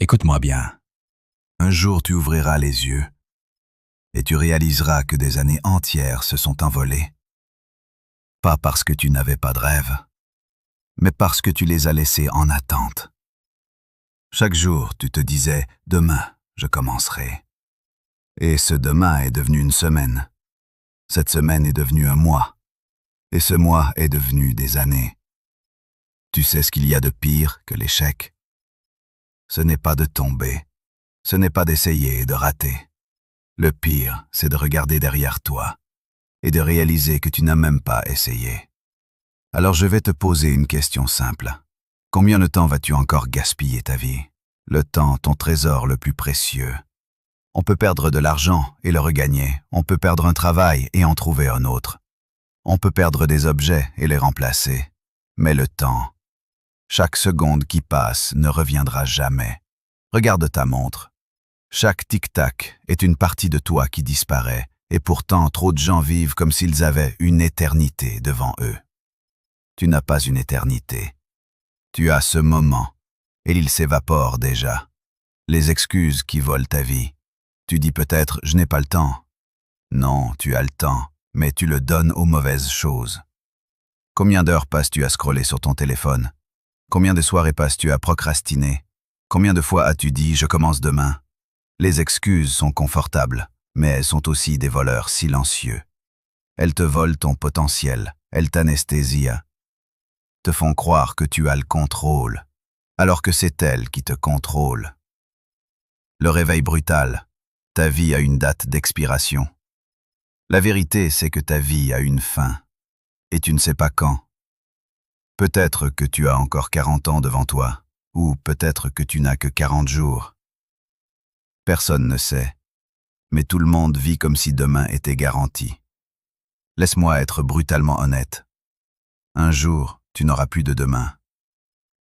Écoute-moi bien. Un jour tu ouvriras les yeux et tu réaliseras que des années entières se sont envolées. Pas parce que tu n'avais pas de rêve, mais parce que tu les as laissés en attente. Chaque jour, tu te disais « Demain, je commencerai ». Et ce demain est devenu une semaine. Cette semaine est devenue un mois. Et ce mois est devenu des années. Tu sais ce qu'il y a de pire que l'échec? Ce n'est pas de tomber. Ce n'est pas d'essayer et de rater. Le pire, c'est de regarder derrière toi et de réaliser que tu n'as même pas essayé. Alors je vais te poser une question simple. Combien de temps vas-tu encore gaspiller ta vie? Le temps, ton trésor le plus précieux. On peut perdre de l'argent et le regagner. On peut perdre un travail et en trouver un autre. On peut perdre des objets et les remplacer. Mais le temps, chaque seconde qui passe ne reviendra jamais. Regarde ta montre. Chaque tic-tac est une partie de toi qui disparaît, et pourtant trop de gens vivent comme s'ils avaient une éternité devant eux. Tu n'as pas une éternité. Tu as ce moment, et il s'évapore déjà. Les excuses qui volent ta vie. Tu dis peut-être « je n'ai pas le temps ». Non, tu as le temps, mais tu le donnes aux mauvaises choses. Combien d'heures passes-tu à scroller sur ton téléphone? Combien de soirées passes-tu à procrastiner? Combien de fois as-tu dit « je commence demain ». Les excuses sont confortables, mais elles sont aussi des voleurs silencieux. Elles te volent ton potentiel, elles t'anesthésient, te font croire que tu as le contrôle, alors que c'est elles qui te contrôlent. Le réveil brutal, ta vie a une date d'expiration. La vérité, c'est que ta vie a une fin, et tu ne sais pas quand. Peut-être que tu as encore 40 ans devant toi, ou peut-être que tu n'as que 40 jours. Personne ne sait, mais tout le monde vit comme si demain était garanti. Laisse-moi être brutalement honnête. Un jour, tu n'auras plus de demain.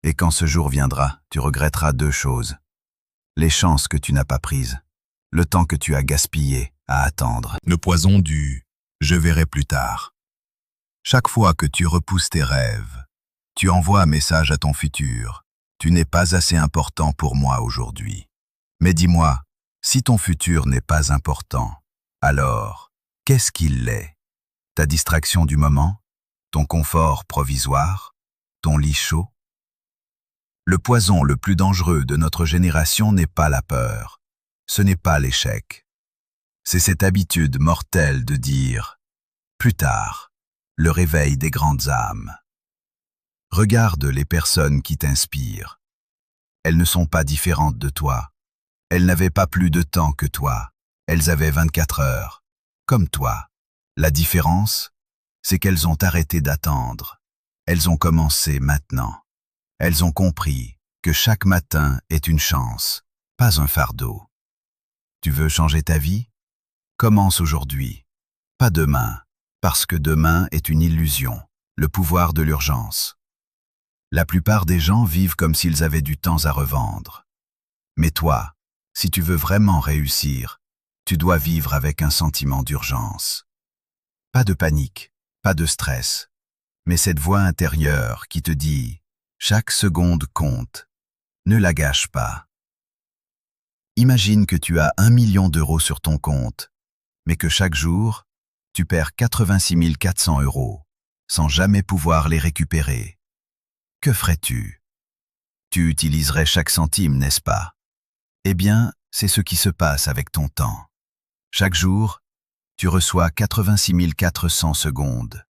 Et quand ce jour viendra, tu regretteras deux choses. Les chances que tu n'as pas prises, le temps que tu as gaspillé à attendre. Le poison du « je verrai plus tard ». Chaque fois que tu repousses tes rêves, tu envoies un message à ton futur. Tu n'es pas assez important pour moi aujourd'hui. Mais dis-moi, si ton futur n'est pas important, alors, qu'est-ce qu'il est? Ta distraction du moment? Ton confort provisoire? Ton lit chaud? Le poison le plus dangereux de notre génération n'est pas la peur. Ce n'est pas l'échec. C'est cette habitude mortelle de dire « plus tard », le réveil des grandes âmes. Regarde les personnes qui t'inspirent. Elles ne sont pas différentes de toi. Elles n'avaient pas plus de temps que toi. Elles avaient 24 heures, comme toi. La différence, c'est qu'elles ont arrêté d'attendre. Elles ont commencé maintenant. Elles ont compris que chaque matin est une chance, pas un fardeau. Tu veux changer ta vie? Commence aujourd'hui, pas demain, parce que demain est une illusion, le pouvoir de l'urgence. La plupart des gens vivent comme s'ils avaient du temps à revendre. Mais toi, si tu veux vraiment réussir, tu dois vivre avec un sentiment d'urgence. Pas de panique, pas de stress, mais cette voix intérieure qui te dit « chaque seconde compte, ne la gâche pas ». Imagine que tu as 1 million d'euros sur ton compte, mais que chaque jour, tu perds 86 400 euros, sans jamais pouvoir les récupérer. Que ferais-tu? Tu utiliserais chaque centime, n'est-ce pas? Eh bien, c'est ce qui se passe avec ton temps. Chaque jour, tu reçois 86 400 secondes.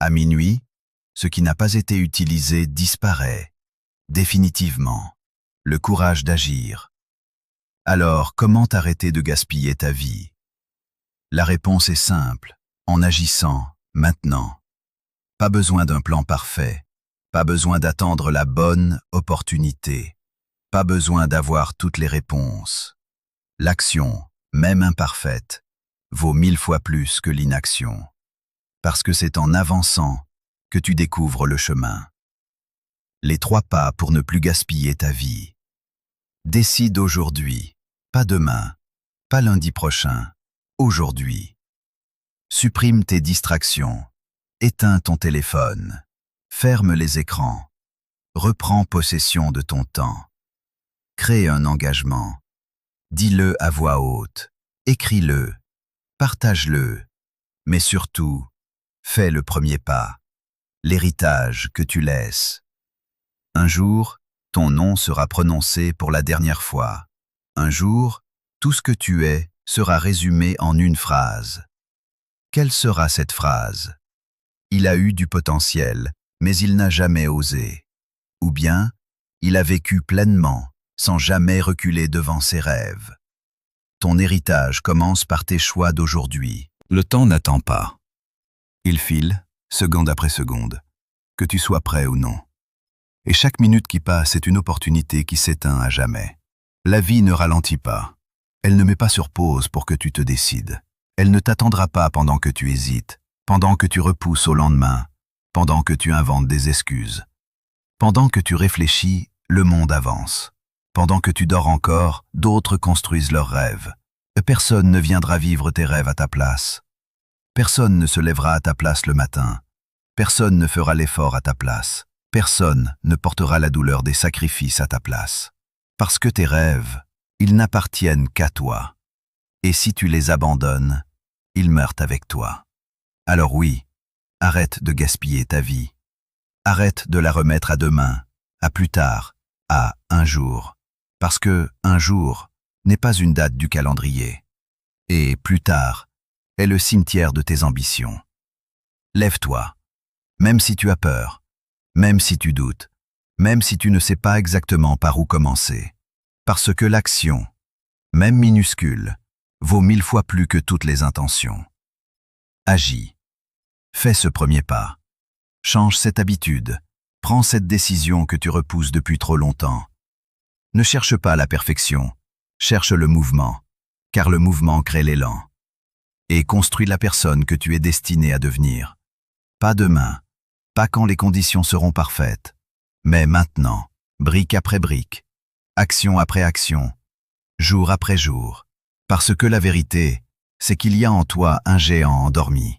À minuit, ce qui n'a pas été utilisé disparaît, définitivement. Le courage d'agir. Alors, comment arrêter de gaspiller ta vie? La réponse est simple, en agissant, maintenant. Pas besoin d'un plan parfait, pas besoin d'attendre la bonne opportunité. Pas besoin d'avoir toutes les réponses. L'action, même imparfaite, vaut 1000 fois plus que l'inaction. Parce que c'est en avançant que tu découvres le chemin. Les 3 pas pour ne plus gaspiller ta vie. Décide aujourd'hui, pas demain, pas lundi prochain, aujourd'hui. Supprime tes distractions, éteins ton téléphone, ferme les écrans, reprends possession de ton temps. Crée un engagement. Dis-le à voix haute. Écris-le. Partage-le. Mais surtout, fais le premier pas. L'héritage que tu laisses. Un jour, ton nom sera prononcé pour la dernière fois. Un jour, tout ce que tu es sera résumé en une phrase. Quelle sera cette phrase? Il a eu du potentiel, mais il n'a jamais osé. Ou bien, il a vécu pleinement, sans jamais reculer devant ses rêves. Ton héritage commence par tes choix d'aujourd'hui. Le temps n'attend pas. Il file, seconde après seconde, que tu sois prêt ou non. Et chaque minute qui passe est une opportunité qui s'éteint à jamais. La vie ne ralentit pas. Elle ne met pas sur pause pour que tu te décides. Elle ne t'attendra pas pendant que tu hésites, pendant que tu repousses au lendemain, pendant que tu inventes des excuses. Pendant que tu réfléchis, le monde avance. Pendant que tu dors encore, d'autres construisent leurs rêves. Personne ne viendra vivre tes rêves à ta place. Personne ne se lèvera à ta place le matin. Personne ne fera l'effort à ta place. Personne ne portera la douleur des sacrifices à ta place. Parce que tes rêves, ils n'appartiennent qu'à toi. Et si tu les abandonnes, ils meurent avec toi. Alors oui, arrête de gaspiller ta vie. Arrête de la remettre à demain, à plus tard, à un jour. Parce que un jour n'est pas une date du calendrier. Et plus tard est le cimetière de tes ambitions. Lève-toi, même si tu as peur, même si tu doutes, même si tu ne sais pas exactement par où commencer. Parce que l'action, même minuscule, vaut 1000 fois plus que toutes les intentions. Agis. Fais ce premier pas. Change cette habitude. Prends cette décision que tu repousses depuis trop longtemps. Ne cherche pas la perfection, cherche le mouvement, car le mouvement crée l'élan. Et construis la personne que tu es destiné à devenir. Pas demain, pas quand les conditions seront parfaites, mais maintenant, brique après brique, action après action, jour après jour. Parce que la vérité, c'est qu'il y a en toi un géant endormi.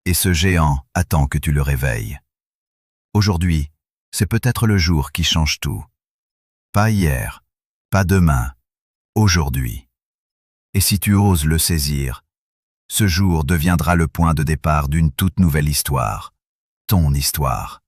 Et ce géant attend que tu le réveilles. Aujourd'hui, c'est peut-être le jour qui change tout. Pas hier, pas demain, aujourd'hui. Et si tu oses le saisir, ce jour deviendra le point de départ d'une toute nouvelle histoire, ton histoire.